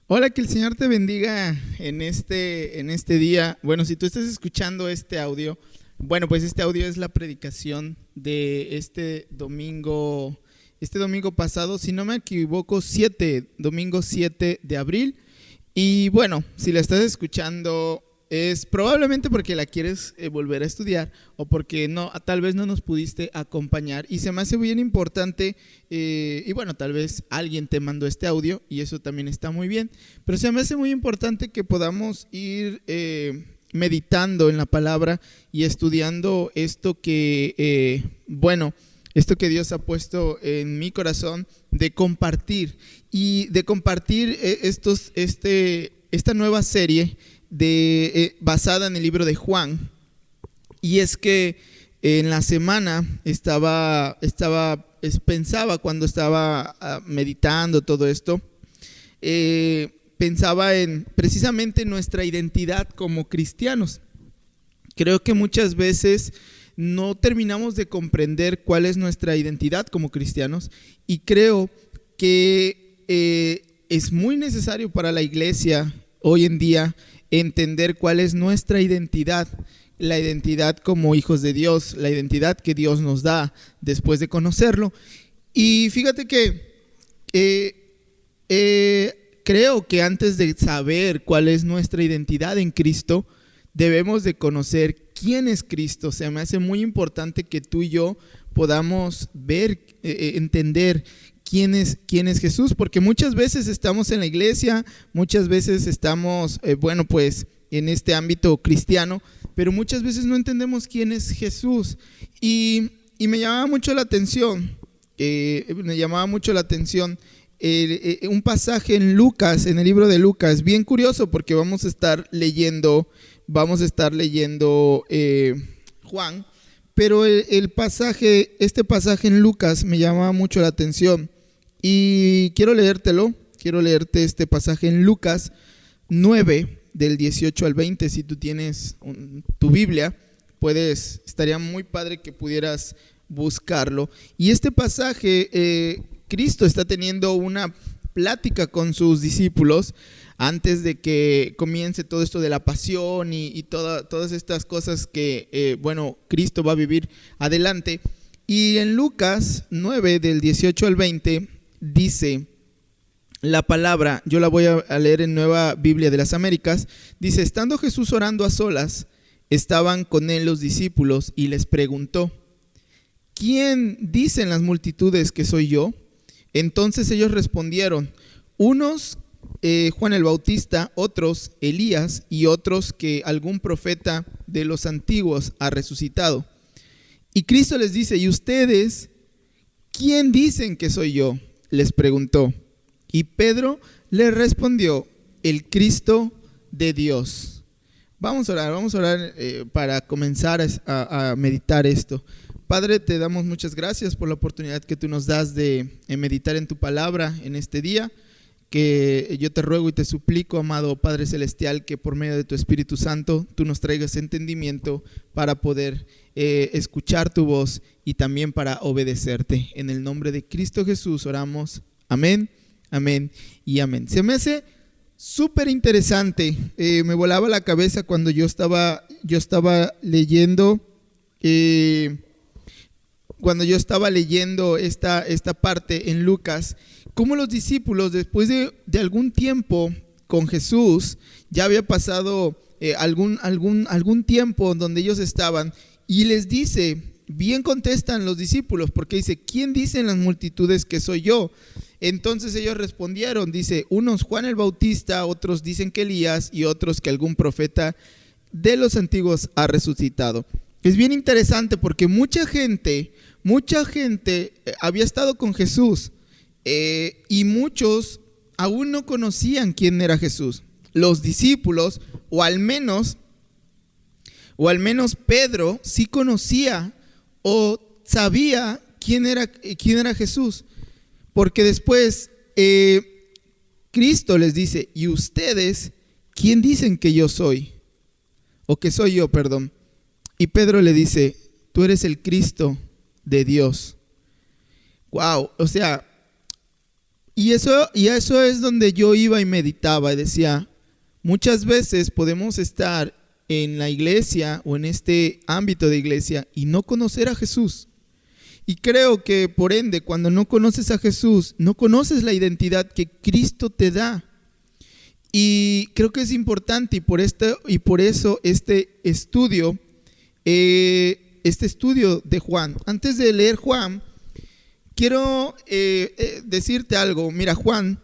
Hola, que el Señor te bendiga en este día. Bueno, si tú estás escuchando este audio, bueno, pues este audio es la predicación de este domingo pasado, si no me equivoco, domingo 7 de abril. Y bueno, si la estás escuchando es probablemente porque la quieres volver a estudiar o porque no, tal vez no nos pudiste acompañar, y se me hace bien importante, y bueno, tal vez alguien te mandó este audio y eso también está muy bien, pero se me hace muy importante que podamos ir meditando en la palabra y estudiando esto esto que Dios ha puesto en mi corazón de compartir esta nueva serie basada en el libro de Juan. Y es que en la semana pensaba cuando estaba meditando todo esto, pensaba en precisamente nuestra identidad como cristianos. Creo que muchas veces no terminamos de comprender cuál es nuestra identidad como cristianos, y creo que es muy necesario para la iglesia hoy en día entender cuál es nuestra identidad, la identidad como hijos de Dios, la identidad que Dios nos da después de conocerlo. Y fíjate que creo que antes de saber cuál es nuestra identidad en Cristo, debemos de conocer quién es Cristo. O sea, me hace muy importante que tú y yo podamos entender quién es Jesús, porque muchas veces estamos en la iglesia, muchas veces estamos, pues en este ámbito cristiano, pero muchas veces no entendemos quién es Jesús. Y me llamaba mucho la atención, un pasaje en Lucas, en el libro de Lucas, bien curioso, porque vamos a estar leyendo Juan, pero este pasaje en Lucas me llama mucho la atención y quiero leerte este pasaje en Lucas 9 del 18 al 20. Si tú tienes tu Biblia, estaría muy padre que pudieras buscarlo. Y este pasaje, Cristo está teniendo una plática con sus discípulos antes de que comience todo esto de la pasión y todas estas cosas que Cristo va a vivir adelante. Y en Lucas 9 del 18 al 20 dice la palabra, yo la voy a leer en Nueva Biblia de las Américas. Dice: estando Jesús orando a solas, estaban con él los discípulos y les preguntó: ¿quién dicen las multitudes que soy yo? Entonces ellos respondieron: unos Juan el Bautista, otros Elías, y otros que algún profeta de los antiguos ha resucitado. Y Cristo les dice: ¿y ustedes quién dicen que soy yo?, les preguntó. Y Pedro le respondió: el Cristo de Dios. Vamos a orar para comenzar a meditar esto. Padre, te damos muchas gracias por la oportunidad que tú nos das de meditar en tu palabra en este día, que yo te ruego y te suplico, amado Padre Celestial, que por medio de tu Espíritu Santo tú nos traigas entendimiento para poder escuchar tu voz y también para obedecerte. En el nombre de Cristo Jesús oramos. Amén, amén y amén. Se me hace súper interesante, me volaba la cabeza cuando yo estaba leyendo esta parte en Lucas, cómo los discípulos, después de algún tiempo con Jesús, ya había pasado algún tiempo donde ellos estaban, y les dice, bien contestan los discípulos, porque dice: ¿quién dicen las multitudes que soy yo? Entonces ellos respondieron, dice: unos Juan el Bautista, otros dicen que Elías, y otros que algún profeta de los antiguos ha resucitado. Es bien interesante porque mucha gente había estado con Jesús, y muchos aún no conocían quién era Jesús. Los discípulos, o al menos Pedro, sí conocía o sabía quién era Jesús, porque después Cristo les dice: ¿y ustedes quién dicen que yo soy? O que soy yo, perdón. Y Pedro le dice: tú eres el Cristo de Dios. Wow, o sea, Y eso es donde yo iba y meditaba y decía, muchas veces podemos estar en la iglesia o en este ámbito de iglesia y no conocer a Jesús. Y creo que por ende, cuando no conoces a Jesús, no conoces la identidad que Cristo te da. Y creo que es importante y por eso este estudio de Juan. Antes de leer Juan, quiero decirte algo. Mira, Juan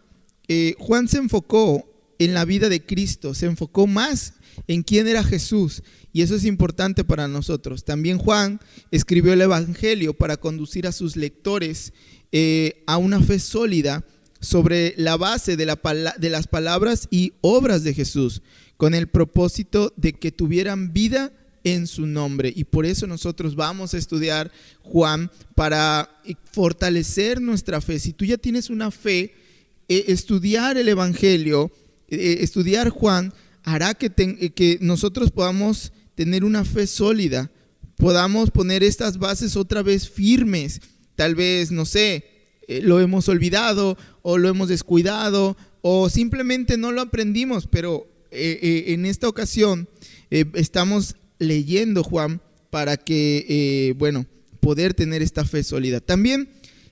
se enfocó en la vida de Cristo, se enfocó más en quién era Jesús, y eso es importante para nosotros. También Juan escribió el Evangelio para conducir a sus lectores a una fe sólida sobre la base de las palabras y obras de Jesús, con el propósito de que tuvieran vida en su nombre. Y por eso nosotros vamos a estudiar Juan para fortalecer nuestra fe. Si tú ya tienes una fe, estudiar el Evangelio, estudiar Juan, hará que nosotros podamos tener una fe sólida, podamos poner estas bases otra vez firmes. Tal vez, no sé, lo hemos olvidado o lo hemos descuidado o simplemente no lo aprendimos, pero en esta ocasión estamos leyendo Juan para que, poder tener esta fe sólida. También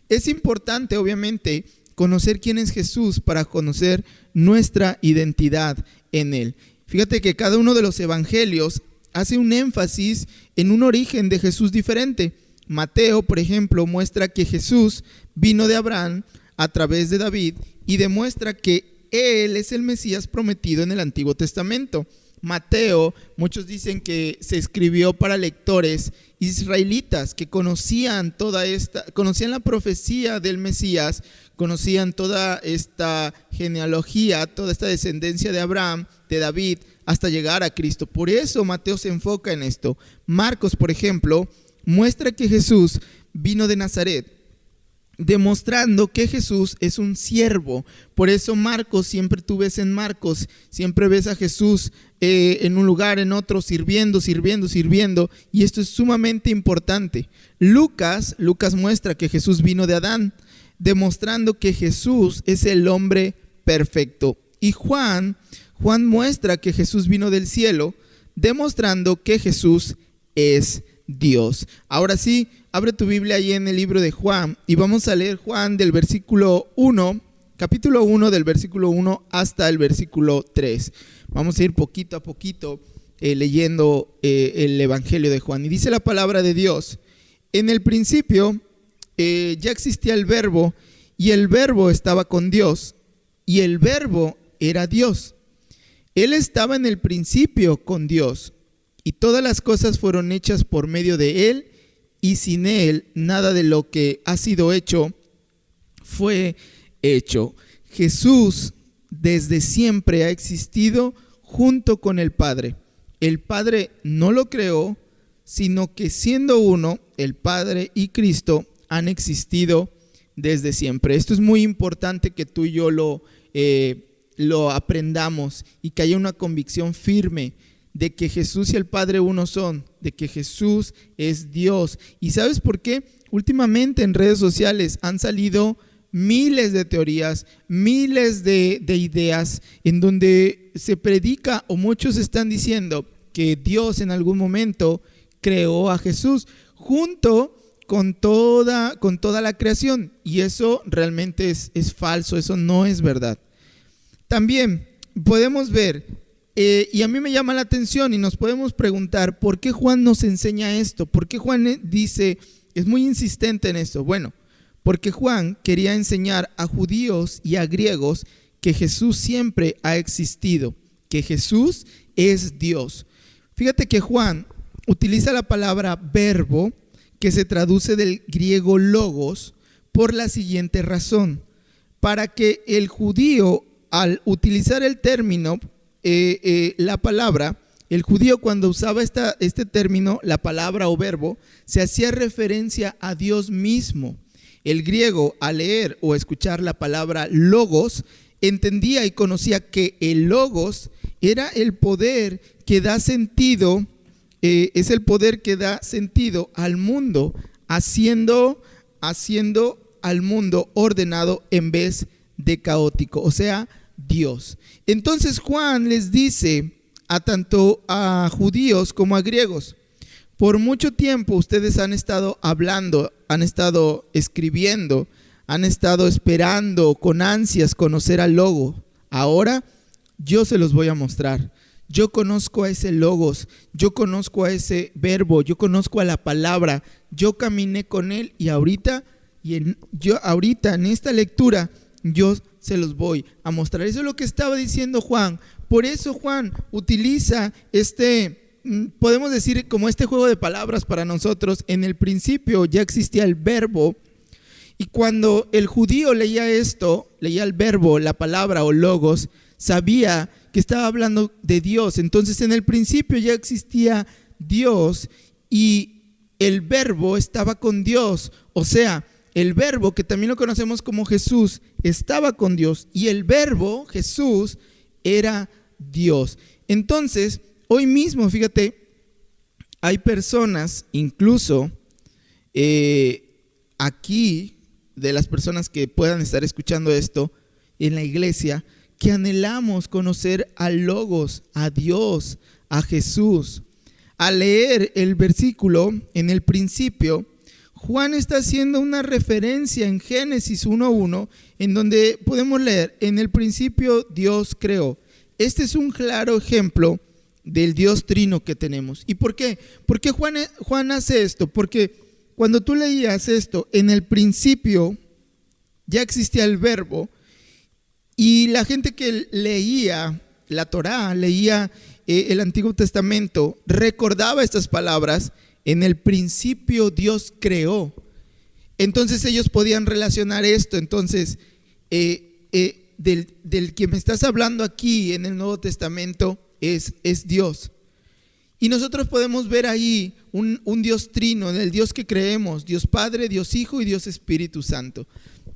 es importante, obviamente, conocer quién es Jesús para conocer nuestra identidad en Él. Fíjate que cada uno de los evangelios hace un énfasis en un origen de Jesús diferente. Mateo, por ejemplo, muestra que Jesús vino de Abraham a través de David y demuestra que Él es el Mesías prometido en el Antiguo Testamento. Mateo, muchos dicen que se escribió para lectores israelitas que conocían la profecía del Mesías, conocían toda esta genealogía, toda esta descendencia de Abraham, de David, hasta llegar a Cristo. Por eso Mateo se enfoca en esto. Marcos, por ejemplo, muestra que Jesús vino de Nazaret, demostrando que Jesús es un siervo. Por eso Marcos, siempre tú ves en Marcos, siempre ves a Jesús en un lugar, en otro, sirviendo, y esto es sumamente importante. Lucas muestra que Jesús vino de Adán, demostrando que Jesús es el hombre perfecto. Y Juan muestra que Jesús vino del cielo, demostrando que Jesús es Dios. Ahora sí, abre tu Biblia ahí en el libro de Juan y vamos a leer Juan del versículo 1, capítulo 1, del versículo 1 hasta el versículo 3. Vamos a ir poquito a poquito leyendo el Evangelio de Juan. Y dice la palabra de Dios: en el principio ya existía el Verbo, y el Verbo estaba con Dios, y el Verbo era Dios. Él estaba en el principio con Dios, y todas las cosas fueron hechas por medio de Él, y sin Él nada de lo que ha sido hecho fue hecho. Jesús desde siempre ha existido junto con el Padre. El Padre no lo creó, sino que siendo uno, el Padre y Cristo han existido desde siempre. Esto es muy importante que tú y yo lo aprendamos y que haya una convicción firme de que Jesús y el Padre uno son, de que Jesús es Dios. ¿Y sabes por qué? Últimamente en redes sociales han salido miles de teorías, miles de ideas en donde se predica, o muchos están diciendo que Dios en algún momento creó a Jesús junto con toda la creación, y eso realmente es falso, eso no es verdad. También podemos ver, y a mí me llama la atención y nos podemos preguntar, ¿por qué Juan nos enseña esto? ¿Por qué Juan dice, es muy insistente en esto? Bueno, porque Juan quería enseñar a judíos y a griegos que Jesús siempre ha existido, que Jesús es Dios. Fíjate que Juan utiliza la palabra verbo, que se traduce del griego logos, por la siguiente razón: para que el judío, al utilizar el término, la palabra, el judío cuando usaba este término, la palabra o verbo, se hacía referencia a Dios mismo. El griego, al leer o escuchar la palabra logos, entendía y conocía que el logos era el poder que da sentido, es el poder que da sentido al mundo, haciendo al mundo ordenado en vez de caótico, o sea, Dios. Entonces Juan les dice a tanto a judíos como a griegos: por mucho tiempo ustedes han estado hablando, han estado escribiendo, han estado esperando con ansias conocer al Logo. Ahora yo se los voy a mostrar. Yo conozco a ese Logos, yo conozco a ese verbo, yo conozco a la palabra, yo caminé con él y ahorita en esta lectura yo se los voy a mostrar. Eso es lo que estaba diciendo Juan. Por eso Juan utiliza podemos decir como este juego de palabras para nosotros. En el principio ya existía el verbo, y cuando el judío leía esto, leía el verbo, la palabra o logos, sabía que estaba hablando de Dios. Entonces en el principio ya existía Dios y el verbo estaba con Dios. O sea, el verbo, que también lo conocemos como Jesús, estaba con Dios, y el verbo, Jesús, era Dios. Entonces, hoy mismo, fíjate, hay personas, incluso aquí, de las personas que puedan estar escuchando esto en la iglesia, que anhelamos conocer al Logos, a Dios, a Jesús. Al leer el versículo, en el principio, Juan está haciendo una referencia en Génesis 1:1, en donde podemos leer: en el principio Dios creó. Este es un claro ejemplo del Dios trino que tenemos. ¿Y por qué? ¿Por qué Juan hace esto? Porque cuando tú leías esto, en el principio ya existía el verbo, y la gente que leía la Torá, leía el Antiguo Testamento, recordaba estas palabras: en el principio Dios creó. Entonces ellos podían relacionar esto. Entonces, del que me estás hablando aquí en el Nuevo Testamento es Dios. Y nosotros podemos ver ahí un Dios trino, en el Dios que creemos: Dios Padre, Dios Hijo y Dios Espíritu Santo.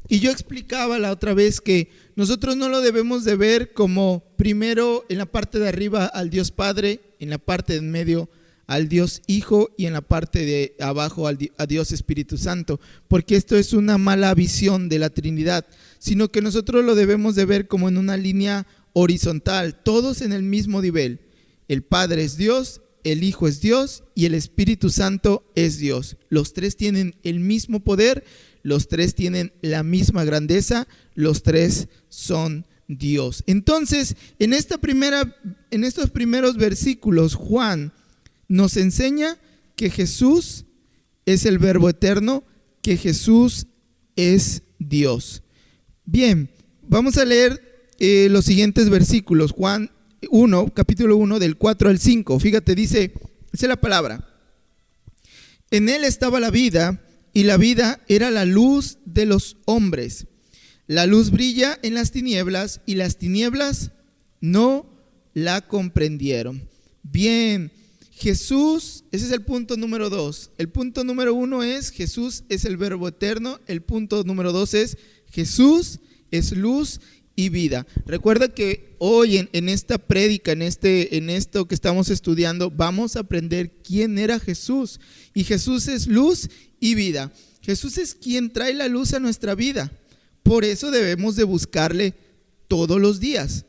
Y yo explicaba la otra vez que nosotros no lo debemos de ver como primero en la parte de arriba al Dios Padre, en la parte de en medio al Dios Hijo y en la parte de abajo a Dios Espíritu Santo, porque esto es una mala visión de la Trinidad, sino que nosotros lo debemos de ver como en una línea horizontal, todos en el mismo nivel. El Padre es Dios, el Hijo es Dios y el Espíritu Santo es Dios. Los tres tienen el mismo poder, los tres tienen la misma grandeza, los tres son Dios. Entonces, en estos primeros versículos, Juan nos enseña que Jesús es el Verbo eterno, que Jesús es Dios. Bien, vamos a leer los siguientes versículos. Juan 1, capítulo 1, del 4 al 5. Fíjate, dice la palabra: en él estaba la vida, y la vida era la luz de los hombres. La luz brilla en las tinieblas, y las tinieblas no la comprendieron. Bien, Jesús, ese es el punto número 2. El punto número 1 es: Jesús es el Verbo eterno. El punto número 2 es: Jesús es luz y vida. Recuerda que hoy en esta prédica, en esto que estamos estudiando, vamos a aprender quién era Jesús. Y Jesús es luz y vida. Jesús es quien trae la luz a nuestra vida. Por eso debemos de buscarle todos los días.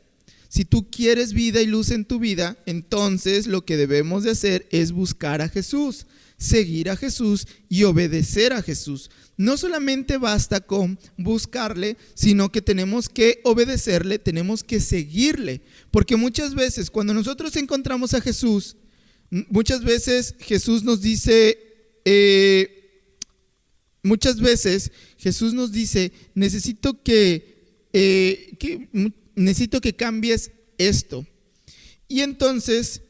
Si tú quieres vida y luz en tu vida, entonces lo que debemos de hacer es buscar a Jesús, seguir a Jesús y obedecer a Jesús. No solamente basta con buscarle, sino que tenemos que obedecerle, tenemos que seguirle. Porque muchas veces cuando nosotros encontramos a Jesús, muchas veces Jesús nos dice, necesito que cambies esto. Y entonces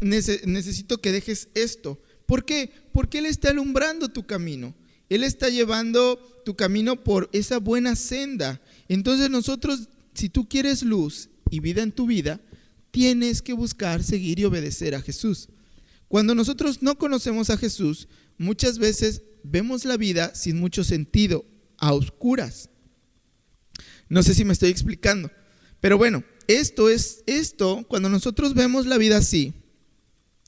necesito que dejes esto. ¿Por qué? Porque Él está alumbrando tu camino. Él está llevando tu camino por esa buena senda. Entonces nosotros, si tú quieres luz y vida en tu vida, tienes que buscar, seguir y obedecer a Jesús. Cuando nosotros no conocemos a Jesús, muchas veces vemos la vida sin mucho sentido, a oscuras. No sé si me estoy explicando, pero bueno, esto, cuando nosotros vemos la vida así,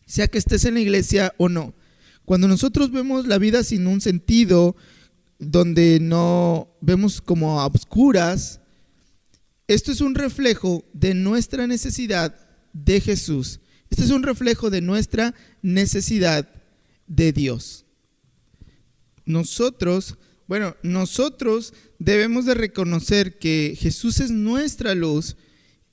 sea que estés en la iglesia o no, cuando nosotros vemos la vida sin un sentido, donde no vemos como a oscuras, esto es un reflejo de nuestra necesidad de Jesús. Esto es un reflejo de nuestra necesidad de Dios. Nosotros debemos de reconocer que Jesús es nuestra luz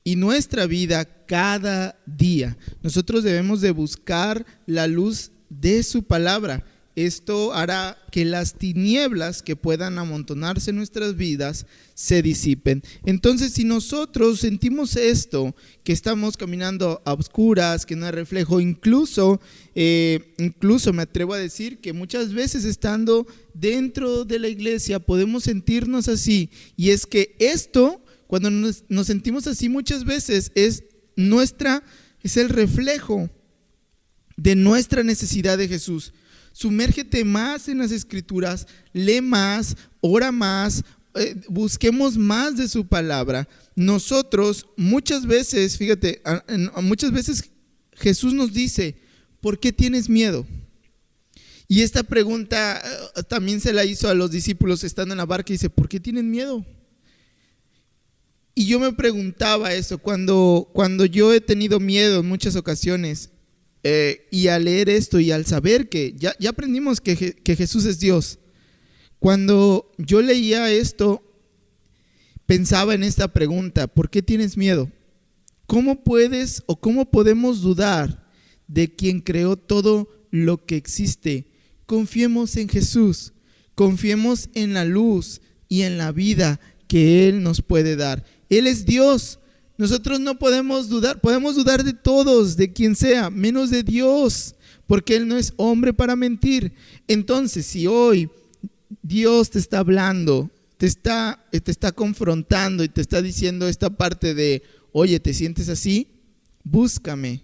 y nuestra vida cada día. Nosotros debemos de buscar la luz de su palabra. Esto hará que las tinieblas que puedan amontonarse en nuestras vidas se disipen. Entonces, si nosotros sentimos esto, que estamos caminando a oscuras, que no hay reflejo, incluso me atrevo a decir que muchas veces estando dentro de la iglesia podemos sentirnos así. Y es que esto, cuando nos sentimos así muchas veces, es el reflejo de nuestra necesidad de Jesús. Sumérgete más en las Escrituras, lee más, ora más, busquemos más de su palabra. Nosotros muchas veces, muchas veces Jesús nos dice, ¿por qué tienes miedo? Y esta pregunta también se la hizo a los discípulos estando en la barca y dice, ¿por qué tienen miedo? Y yo me preguntaba eso cuando yo he tenido miedo en muchas ocasiones. Y al leer esto y al saber que ya aprendimos que Jesús es Dios, cuando yo leía esto, pensaba en esta pregunta: ¿por qué tienes miedo? ¿Cómo puedes o cómo podemos dudar de quien creó todo lo que existe? Confiemos en Jesús, confiemos en la luz y en la vida que Él nos puede dar. Él es Dios. Nosotros no podemos dudar de todos, de quien sea, menos de Dios, porque Él no es hombre para mentir. Entonces, si hoy Dios te está hablando, te está confrontando y te está diciendo esta parte de, oye, ¿te sientes así? Búscame.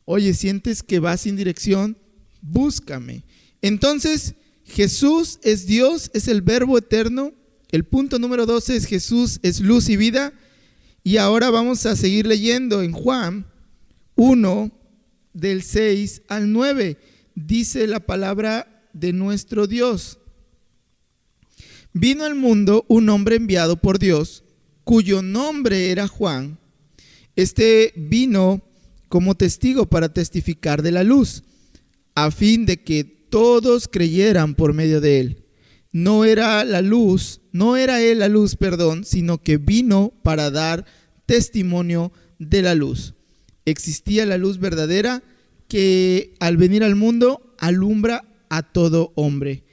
Oye, ¿sientes que vas sin dirección? Búscame. Entonces, Jesús es Dios, es el Verbo eterno. El punto número 12 es Jesús es luz y vida. Y ahora vamos a seguir leyendo en Juan 1, del 6 al 9. Dice la palabra de nuestro Dios. Vino al mundo un hombre enviado por Dios, cuyo nombre era Juan. Este vino como testigo para testificar de la luz, a fin de que todos creyeran por medio de él. No era él la luz, sino que vino para dar testimonio de la luz. Existía la luz verdadera que al venir al mundo alumbra a todo hombre.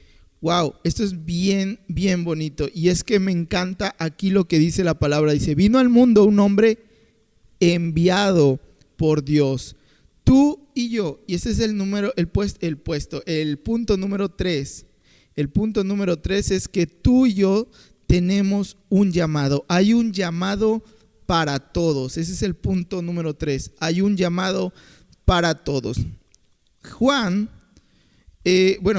Wow, esto es bien, bien bonito. Y es que me encanta aquí lo que dice la palabra. Dice, vino al mundo un hombre enviado por Dios. Tú y yo. Y ese es el punto número 3. El punto número 3 es que tú y yo tenemos un llamado. Hay un llamado para todos. Ese es el punto número 3. Hay un llamado para todos.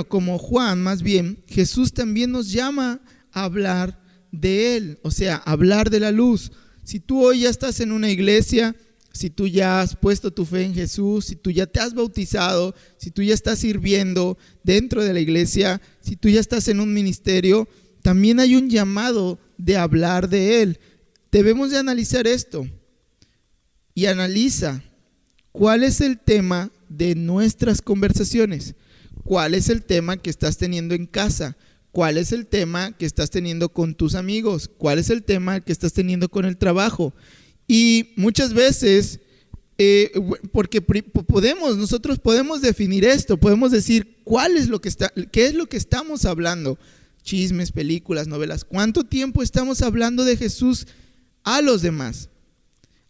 Como Juan, más bien, Jesús también nos llama a hablar de Él, o sea, hablar de la luz. Si tú hoy ya estás en una iglesia, si tú ya has puesto tu fe en Jesús, si tú ya te has bautizado, si tú ya estás sirviendo dentro de la iglesia, si tú ya estás en un ministerio, también hay un llamado de hablar de Él. Debemos de analizar esto. Y analiza cuál es el tema de nuestras conversaciones. ¿Cuál es el tema que estás teniendo en casa? ¿Cuál es el tema que estás teniendo con tus amigos? ¿Cuál es el tema que estás teniendo con el trabajo? Y muchas veces, porque nosotros podemos definir esto, podemos decir qué es lo que estamos hablando. Chismes, películas, novelas. ¿Cuánto tiempo estamos hablando de Jesús a los demás?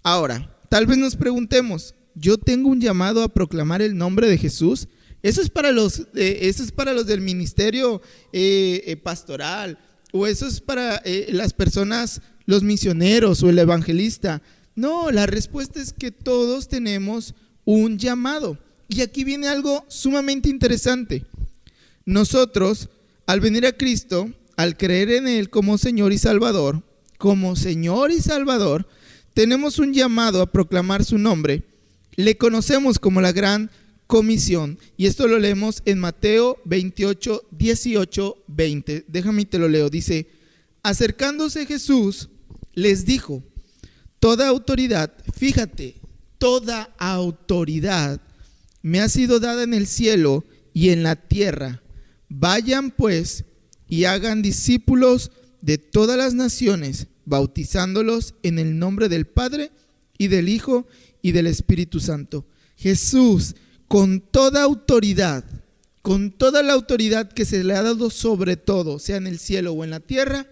Ahora, tal vez nos preguntemos, ¿yo tengo un llamado a proclamar el nombre de Jesús? Eso es para los del ministerio pastoral, o eso es para las personas, los misioneros o el evangelista. No, la respuesta es que todos tenemos un llamado. Y aquí viene algo sumamente interesante. Nosotros, al venir a Cristo, al creer en Él como Señor y Salvador, tenemos un llamado a proclamar su nombre. Le conocemos como la gran comisión. Y esto lo leemos en Mateo 28, 18, 20. Déjame y te lo leo. Dice: acercándose Jesús, les dijo: toda autoridad, fíjate, toda autoridad me ha sido dada en el cielo y en la tierra. Vayan pues y hagan discípulos de todas las naciones, bautizándolos en el nombre del Padre y del Hijo y del Espíritu Santo. Jesús, con toda autoridad, con toda la autoridad que se le ha dado sobre todo, sea en el cielo o en la tierra,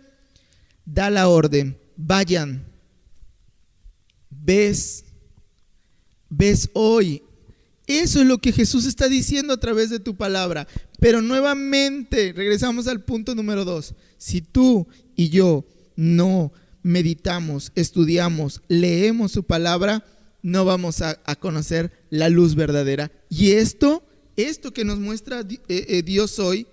da la orden: vayan. Ves hoy. Eso es lo que Jesús está diciendo a través de tu palabra. Pero nuevamente regresamos al punto número 2. Si tú y yo no meditamos, estudiamos, leemos su palabra, no vamos a conocer la luz verdadera. Y esto que nos muestra Dios hoy,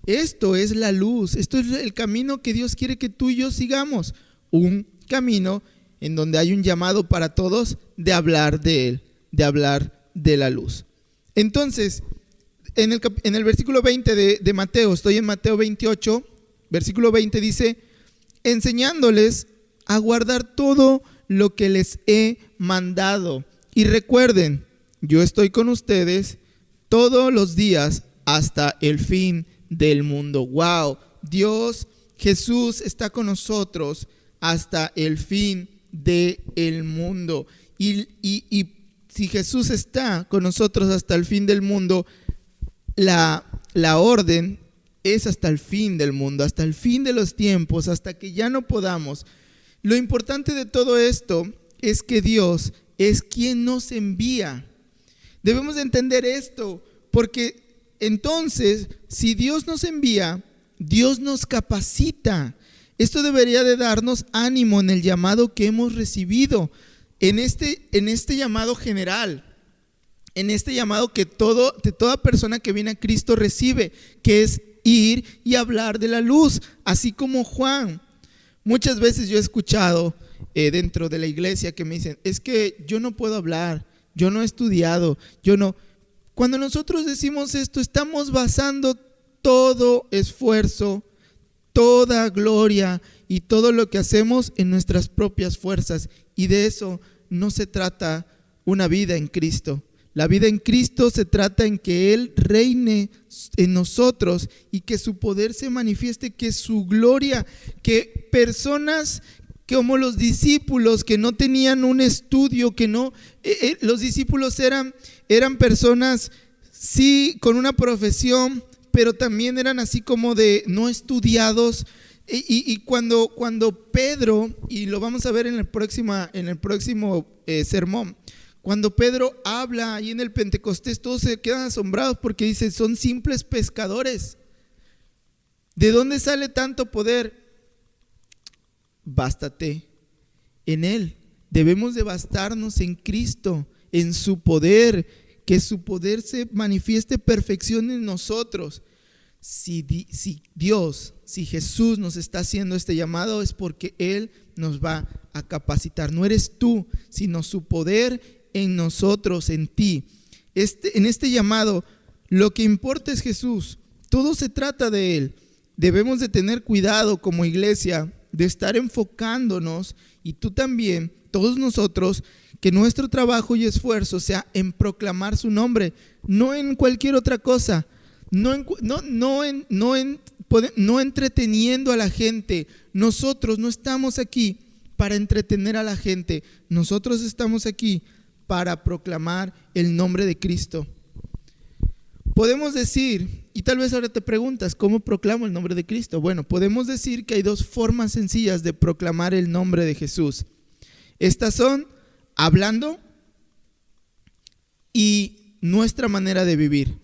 esto es la luz. Esto es el camino que Dios quiere que tú y yo sigamos. Un camino en donde hay un llamado para todos de hablar de Él, de hablar de la luz. Entonces, en el versículo 20 de Mateo, estoy en Mateo 28, versículo 20 dice: enseñándoles a guardar todo lo que les he mandado. Y recuerden, yo estoy con ustedes todos los días hasta el fin del mundo. Wow, Dios, Jesús está con nosotros hasta el fin del mundo. Y si Jesús está con nosotros hasta el fin del mundo, la orden es hasta el fin del mundo, hasta el fin de los tiempos, hasta que ya no podamos. Lo importante de todo esto es que Dios es quien nos envía. Debemos de entender esto, porque entonces, si Dios nos envía, Dios nos capacita. Esto debería de darnos ánimo en el llamado que hemos recibido, en este llamado general, en este llamado que toda persona que viene a Cristo recibe, que es ir y hablar de la luz, así como Juan. Muchas veces yo he escuchado dentro de la iglesia que me dicen: es que yo no puedo hablar, yo no he estudiado, yo no. Cuando nosotros decimos esto, estamos basando todo esfuerzo, toda gloria y todo lo que hacemos en nuestras propias fuerzas. Y de eso no se trata una vida en Cristo. La vida en Cristo se trata en que Él reine en nosotros y que su poder se manifieste, que su gloria, que personas como los discípulos que no tenían un estudio, que no, los discípulos eran personas sí con una profesión, pero también eran así como de no estudiados. Y cuando Pedro, y lo vamos a ver en el próximo sermón, cuando Pedro habla ahí en el Pentecostés, todos se quedan asombrados porque dice: son simples pescadores. ¿De dónde sale tanto poder? Bástate en Él. Debemos de bastarnos en Cristo, en su poder, que su poder se manifieste perfección en nosotros. Si Dios, si Jesús nos está haciendo este llamado, es porque Él nos va a capacitar. No eres tú, sino su poder en nosotros, en ti. En este llamado, lo que importa es Jesús. Todo se trata de Él. Debemos de tener cuidado como iglesia, de estar enfocándonos, y tú también, todos nosotros, que nuestro trabajo y esfuerzo sea en proclamar su nombre, no en cualquier otra cosa. No entreteniendo a la gente. Nosotros no estamos aquí para entretener a la gente. Nosotros estamos aquí para proclamar el nombre de Cristo. Podemos decir, y tal vez ahora te preguntas, ¿cómo proclamo el nombre de Cristo? Bueno, podemos decir que hay dos formas sencillas de proclamar el nombre de Jesús. Estas son hablando y nuestra manera de vivir.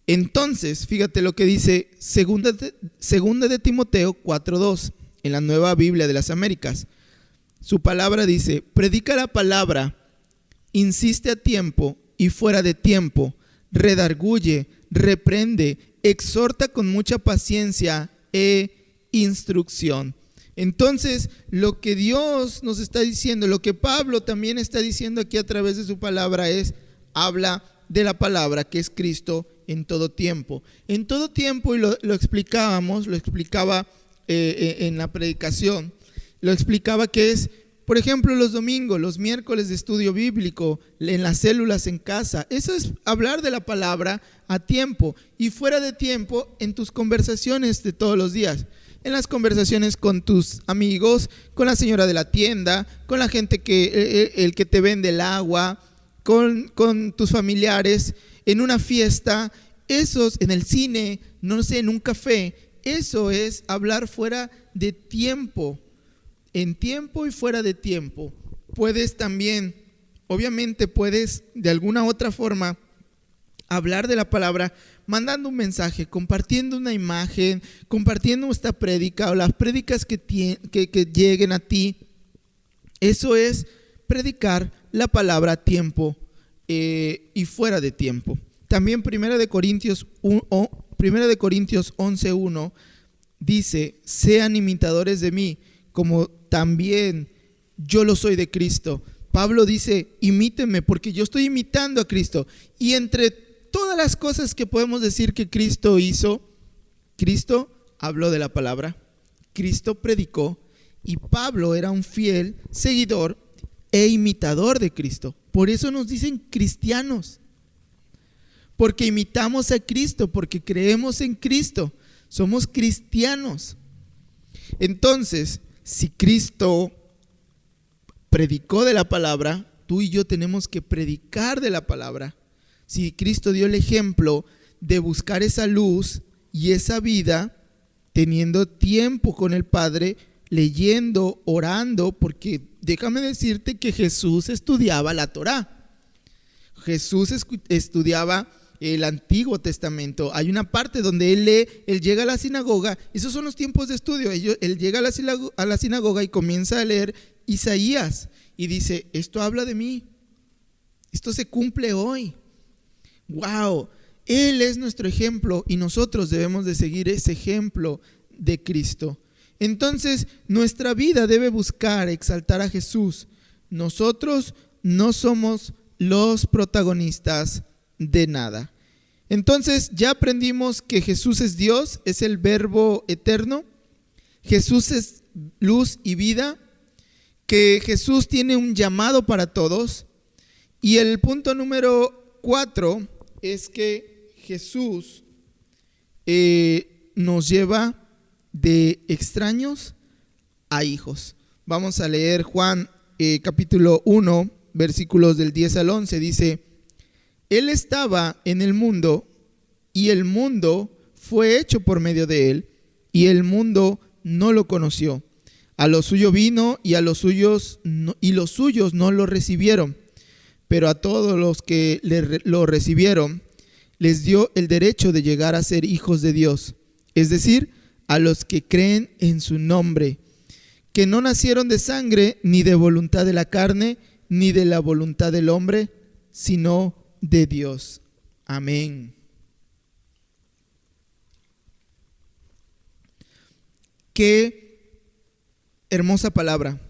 Entonces, fíjate lo que dice segunda de Timoteo 4:2 en la Nueva Biblia de las Américas. Su palabra dice: predica la palabra, insiste a tiempo y fuera de tiempo, redarguye, reprende, exhorta con mucha paciencia e instrucción. Entonces, lo que Dios nos está diciendo, lo que Pablo también está diciendo aquí a través de su palabra es: habla de la palabra, que es Cristo, en todo tiempo. En todo tiempo, y lo explicaba en la predicación, lo explicaba que es, por ejemplo, los domingos, los miércoles de estudio bíblico, en las células en casa. Eso es hablar de la palabra a tiempo, y fuera de tiempo en tus conversaciones de todos los días. En las conversaciones con tus amigos, con la señora de la tienda, con la gente el que te vende el agua, con tus familiares, en una fiesta, en el cine, no sé, en un café. Eso es hablar fuera de tiempo, en tiempo y fuera de tiempo. Puedes también, obviamente puedes de alguna otra forma hablar de la palabra mandando un mensaje, compartiendo una imagen, compartiendo esta prédica o las prédicas que lleguen a ti. Eso es predicar la palabra a tiempo y fuera de tiempo. También 1 de Corintios 11:1 dice: sean imitadores de mí, como también yo lo soy de Cristo. Pablo dice: imítenme, porque yo estoy imitando a Cristo. Y entre todas las cosas que podemos decir que Cristo hizo, Cristo habló de la palabra, Cristo predicó, y Pablo era un fiel seguidor e imitador de Cristo. Por eso nos dicen cristianos, porque imitamos a Cristo, porque creemos en Cristo, somos cristianos. Entonces, si Cristo predicó de la palabra, tú y yo tenemos que predicar de la palabra. Si Cristo dio el ejemplo de buscar esa luz y esa vida, teniendo tiempo con el Padre, leyendo, orando, porque déjame decirte que Jesús estudiaba la Torá. Jesús estudiaba el Antiguo Testamento. Hay una parte donde él lee, él llega a la sinagoga. Esos son los tiempos de estudio. Él llega a la sinagoga y comienza a leer Isaías y dice: esto habla de mí, esto se cumple hoy. Wow, Él es nuestro ejemplo y nosotros debemos de seguir ese ejemplo de Cristo. Entonces, nuestra vida debe buscar exaltar a Jesús. Nosotros no somos los protagonistas de nada. Entonces, ya aprendimos que Jesús es Dios, es el Verbo eterno. Jesús es luz y vida, que Jesús tiene un llamado para todos. Y el punto número 4 es que Jesús nos lleva de extraños a hijos. Vamos a leer Juan capítulo 1, versículos del 10 al 11. Dice: Él estaba en el mundo, y el mundo fue hecho por medio de él, y el mundo no lo conoció. A lo suyo vino, y los suyos no lo recibieron. Pero a todos los que lo recibieron, les dio el derecho de llegar a ser hijos de Dios, es decir, a los que creen en su nombre, que no nacieron de sangre, ni de voluntad de la carne, ni de la voluntad del hombre, sino de Dios. Amén. Qué hermosa palabra,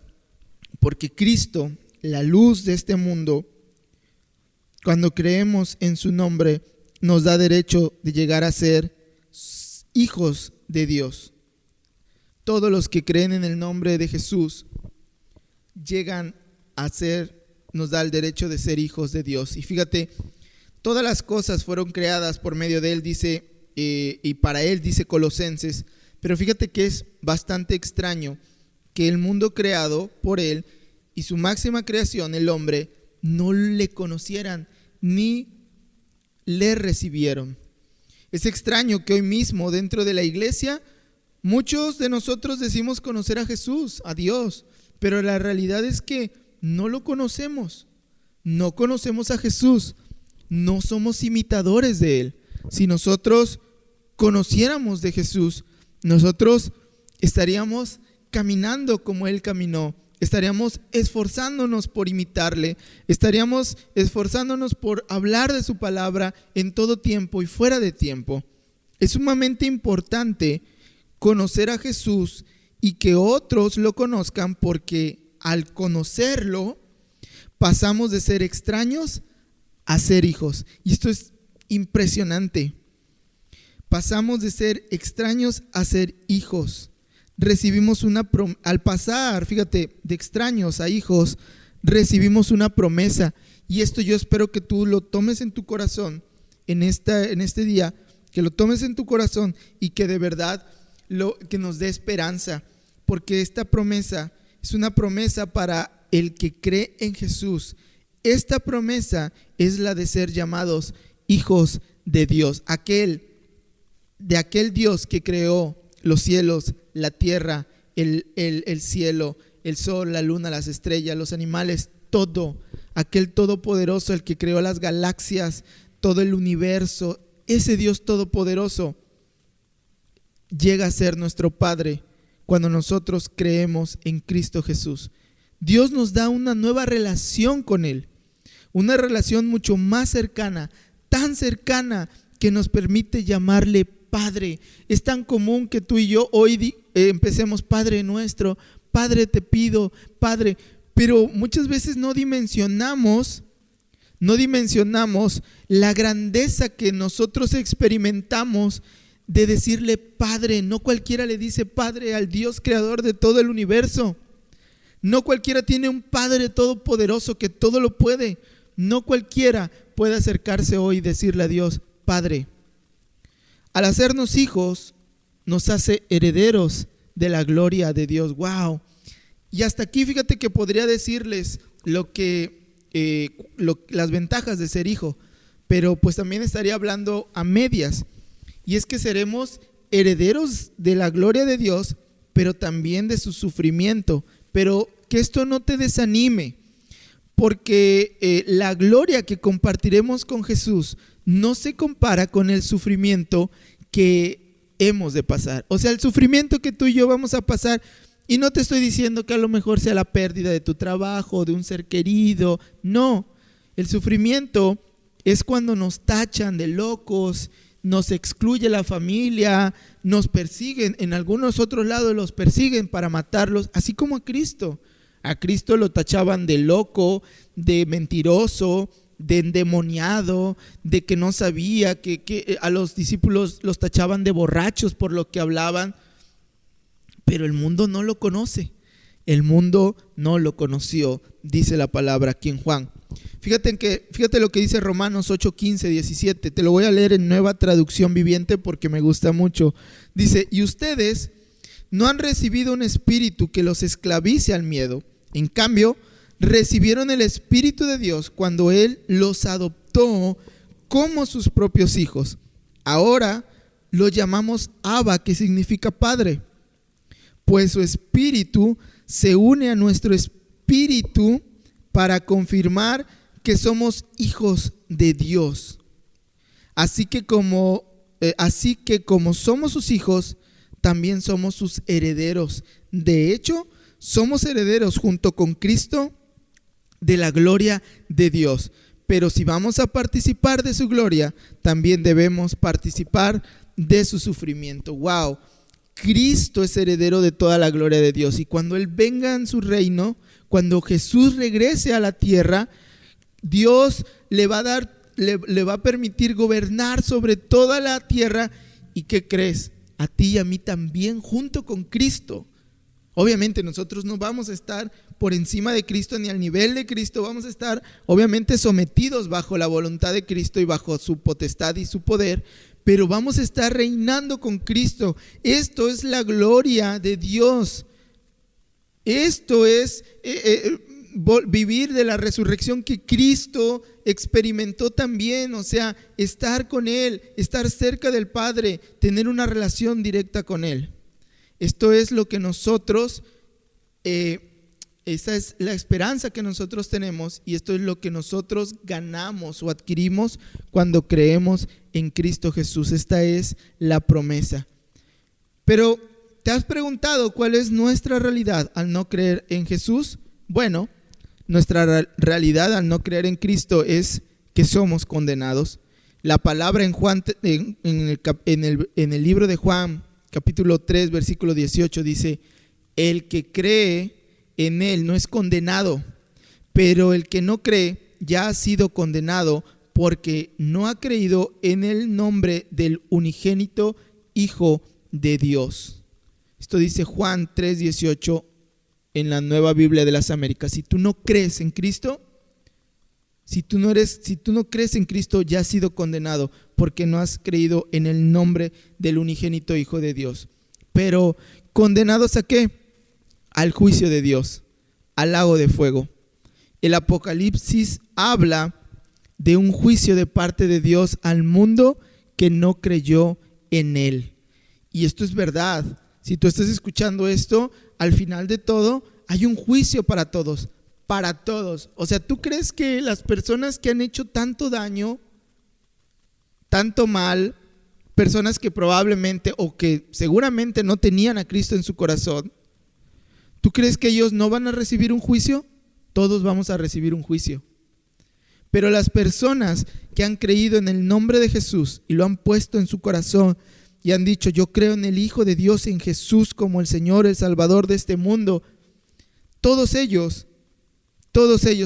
porque Cristo, la luz de este mundo, cuando creemos en su nombre, nos da derecho de llegar a ser hijos de Dios. Todos los que creen en el nombre de Jesús llegan a ser, nos da el derecho de ser hijos de Dios. Y fíjate, todas las cosas fueron creadas por medio de él, dice, y para él, dice Colosenses. Pero fíjate que es bastante extraño que el mundo creado por él y su máxima creación, el hombre, no le conocieran ni le recibieron. Es extraño que hoy mismo dentro de la iglesia muchos de nosotros decimos conocer a Jesús, a Dios, pero la realidad es que no lo conocemos, no conocemos a Jesús, no somos imitadores de Él. Si nosotros conociéramos de Jesús, nosotros estaríamos caminando como Él caminó, estaríamos esforzándonos por imitarle, estaríamos esforzándonos por hablar de su palabra en todo tiempo y fuera de tiempo. Es sumamente importante conocer a Jesús y que otros lo conozcan, porque al conocerlo pasamos de ser extraños a ser hijos. Y esto es impresionante. Pasamos de ser extraños a ser hijos. Recibimos al pasar, fíjate, de extraños a hijos, recibimos una promesa. Y esto yo espero que tú lo tomes en tu corazón en este día, que lo tomes en tu corazón y que de verdad que nos dé esperanza, porque esta promesa es una promesa para el que cree en Jesús. Esta promesa es la de ser llamados hijos de Dios, de aquel Dios que creó los cielos, la tierra, el cielo, el sol, la luna, las estrellas, los animales, todo. Aquel todopoderoso, el que creó las galaxias, todo el universo. Ese Dios todopoderoso llega a ser nuestro Padre cuando nosotros creemos en Cristo Jesús. Dios nos da una nueva relación con Él, una relación mucho más cercana, tan cercana que nos permite llamarle Padre. Es tan común que tú y yo hoy empecemos Padre nuestro, Padre te pido, Padre, pero muchas veces no dimensionamos la grandeza que nosotros experimentamos de decirle Padre. No cualquiera le dice Padre al Dios creador de todo el universo. No cualquiera tiene un Padre todopoderoso que todo lo puede. No cualquiera puede acercarse hoy y decirle a Dios Padre. Al hacernos hijos, nos hace herederos de la gloria de Dios. ¡Wow! Y hasta aquí fíjate que podría decirles las ventajas de ser hijo, pero pues también estaría hablando a medias. Y es que seremos herederos de la gloria de Dios, pero también de su sufrimiento. Pero que esto no te desanime, porque la gloria que compartiremos con Jesús no se compara con el sufrimiento que hemos de pasar. O sea, el sufrimiento que tú y yo vamos a pasar, y no te estoy diciendo que a lo mejor sea la pérdida de tu trabajo, de un ser querido. No, el sufrimiento es cuando nos tachan de locos, nos excluye la familia, nos persiguen. En algunos otros lados los persiguen para matarlos, así como a Cristo. A Cristo lo tachaban de loco, de mentiroso, de endemoniado, de que no sabía, que a los discípulos los tachaban de borrachos por lo que hablaban. Pero el mundo no lo conoce. El mundo no lo conoció, dice la palabra aquí en Juan. Fíjate lo que dice Romanos 8, 15, 17. Te lo voy a leer en Nueva Traducción Viviente porque me gusta mucho. Dice: y ustedes no han recibido un espíritu que los esclavice al miedo. En cambio, recibieron el Espíritu de Dios cuando Él los adoptó como sus propios hijos. Ahora lo llamamos Abba, que significa Padre. Pues su espíritu se une a nuestro espíritu para confirmar que somos hijos de Dios. Así que como somos sus hijos, también somos sus herederos. De hecho, somos herederos junto con Cristo de la gloria de Dios. Pero si vamos a participar de su gloria, también debemos participar de su sufrimiento. ¡Wow! Cristo es heredero de toda la gloria de Dios, y cuando Él venga en su reino, cuando Jesús regrese a la tierra, Dios le va a permitir gobernar sobre toda la tierra. ¿Y qué crees? A ti y a mí también, junto con Cristo. Obviamente nosotros no vamos a estar por encima de Cristo ni al nivel de Cristo, vamos a estar obviamente sometidos bajo la voluntad de Cristo y bajo su potestad y su poder, pero vamos a estar reinando con Cristo. Esto es la gloria de Dios. Esto es vivir de la resurrección que Cristo experimentó también. O sea, estar con Él, estar cerca del Padre, tener una relación directa con Él. Esto es lo que nosotros, esa es la esperanza que nosotros tenemos, y esto es lo que nosotros ganamos o adquirimos cuando creemos en Cristo Jesús. Esta es la promesa. Pero ¿te has preguntado cuál es nuestra realidad al no creer en Jesús? Bueno, nuestra realidad al no creer en Cristo es que somos condenados. La palabra en Juan, en el libro de Juan, capítulo 3, versículo 18 dice: el que cree en Él no es condenado, pero el que no cree ya ha sido condenado porque no ha creído en el nombre del unigénito Hijo de Dios. Esto dice Juan 3:18 en la Nueva Biblia de las Américas. Si tú no crees en Cristo, si tú no crees en Cristo, ya has sido condenado porque no has creído en el nombre del unigénito Hijo de Dios. Pero ¿condenados a qué? Al juicio de Dios, al lago de fuego. El Apocalipsis habla de un juicio de parte de Dios al mundo que no creyó en Él. Y esto es verdad. Si tú estás escuchando esto, al final de todo hay un juicio para todos. Para todos. O sea, ¿tú crees que las personas que han hecho tanto daño, tanto mal, personas que probablemente o que seguramente no tenían a Cristo en su corazón, ¿tú crees que ellos no van a recibir un juicio? Todos vamos a recibir un juicio. Pero las personas que han creído en el nombre de Jesús y lo han puesto en su corazón y han dicho: yo creo en el Hijo de Dios, en Jesús como el Señor, el Salvador de este mundo, todos ellos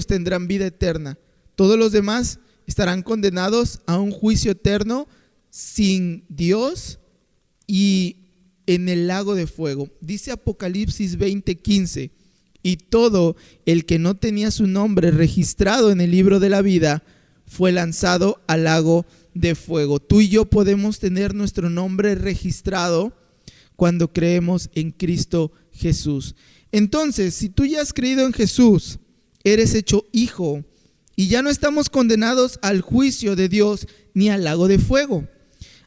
tendrán vida eterna. Todos los demás estarán condenados a un juicio eterno sin Dios y en el lago de fuego. Dice Apocalipsis 20:15: y todo el que no tenía su nombre registrado en el libro de la vida fue lanzado al lago de fuego. Tú y yo podemos tener nuestro nombre registrado cuando creemos en Cristo Jesús. Entonces, si tú ya has creído en Jesús, eres hecho hijo y ya no estamos condenados al juicio de Dios ni al lago de fuego.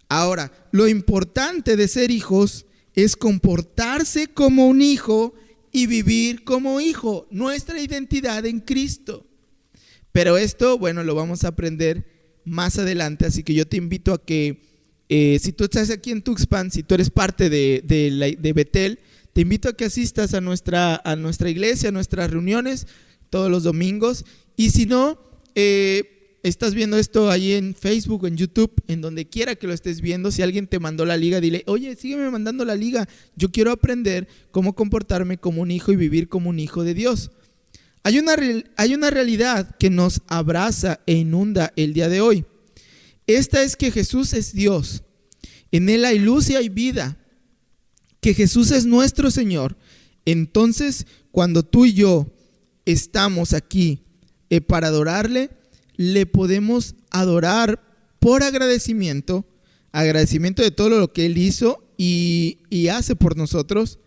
Ahora, lo importante de ser hijos es comportarse como un hijo y vivir como hijo, nuestra identidad en Cristo. Pero esto, bueno, lo vamos a aprender más adelante, así que yo te invito a que si tú estás aquí en Tuxpan, si tú eres parte de Betel, te invito a que asistas a nuestra iglesia, a nuestras reuniones todos los domingos. Y si no, estás viendo esto ahí en Facebook, en YouTube, en donde quiera que lo estés viendo, si alguien te mandó la liga, dile: oye, sígueme mandando la liga, yo quiero aprender cómo comportarme como un hijo y vivir como un hijo de Dios. Hay una realidad que nos abraza e inunda el día de hoy. Esta es que Jesús es Dios, en Él hay luz y hay vida, que Jesús es nuestro Señor. Entonces, cuando tú y yo estamos aquí para adorarle, le podemos adorar por agradecimiento de todo lo que Él hizo y hace por nosotros.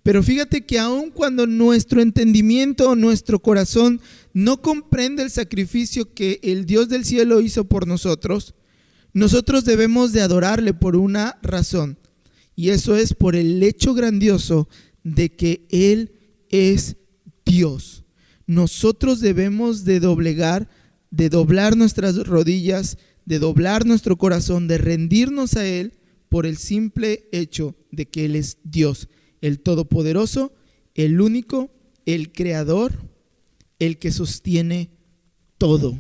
Pero fíjate que aun cuando nuestro entendimiento o nuestro corazón no comprende el sacrificio que el Dios del cielo hizo por nosotros, nosotros debemos de adorarle por una razón, y eso es por el hecho grandioso de que Él es Dios. Nosotros debemos de doblar nuestras rodillas, de doblar nuestro corazón, de rendirnos a Él por el simple hecho de que Él es Dios, el Todopoderoso, el único, el Creador, el que sostiene todo.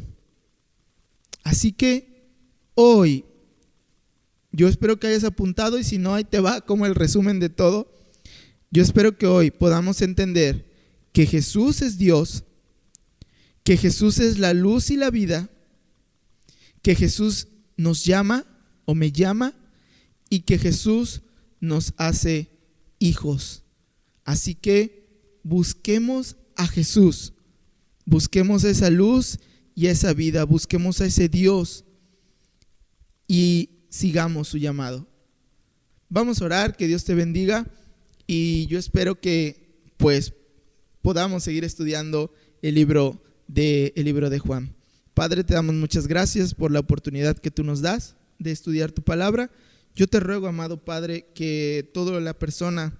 Así que hoy, yo espero que hayas apuntado, y si no, ahí te va como el resumen de todo. Yo espero que hoy podamos entender que Jesús es Dios, que Jesús es la luz y la vida, que Jesús nos llama o me llama, y que Jesús nos hace hijos. Así que busquemos a Jesús, busquemos esa luz y esa vida, busquemos a ese Dios y sigamos su llamado. Vamos a orar, que Dios te bendiga, y yo espero que pues podamos seguir estudiando el libro de Juan. Padre, te damos muchas gracias por la oportunidad que tú nos das de estudiar tu palabra. Yo te ruego, amado Padre, que toda la persona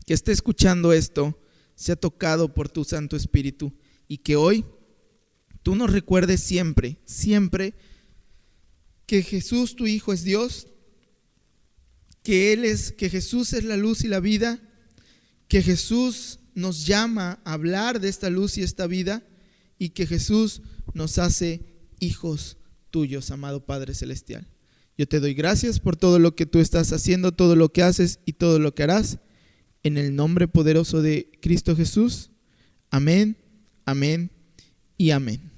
que esté escuchando esto sea tocado por tu Santo Espíritu, y que hoy tú nos recuerdes siempre que Jesús, tu Hijo, es Dios, que Jesús es la luz y la vida, que Jesús nos llama a hablar de esta luz y esta vida, y que Jesús nos hace hijos tuyos, amado Padre Celestial. Yo te doy gracias por todo lo que tú estás haciendo, todo lo que haces y todo lo que harás. En el nombre poderoso de Cristo Jesús. Amén, amén y amén.